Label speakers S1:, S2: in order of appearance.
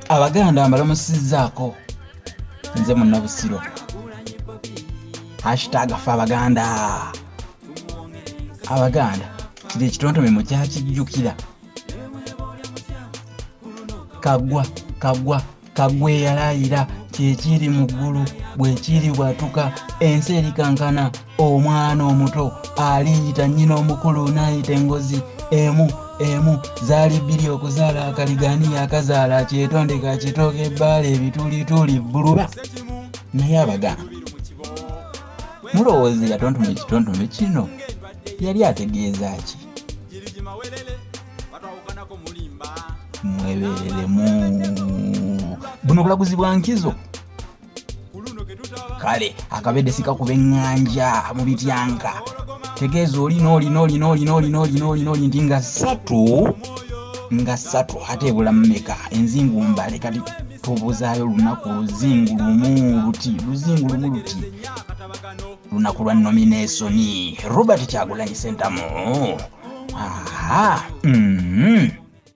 S1: Abaganda mbalamusizzaako nze Munnabusiro #Fabaganda. Abaganda kiri ekitontome mukyakijjukira. Kagwa eyalayira kyekiri mu ggulu bwekiri bwatuka ensi erikankana omwana omuto aliyita nnyina omukulu n'ayita engozi emu zaali bbiri okuzaala akaligani akazaala kyetonde kakitooka ebbaala ebitulituli bbuluba. Naye Abaganda mulowooza yatontome ekitontome kino yali ategeeza ki? Mwebereremu buno bulaguzi bwa nkizo. Kale akabedde sikakuba eŋŋanja mu bityanka. Tegeeza oli nti nga ssatu ate ebulamu mmeka? Enzingu mbale kati tubuzaayo lunaku luzingu lumu luti lunaku lwa nomination. Robert Kyagulanyi Ssentamu.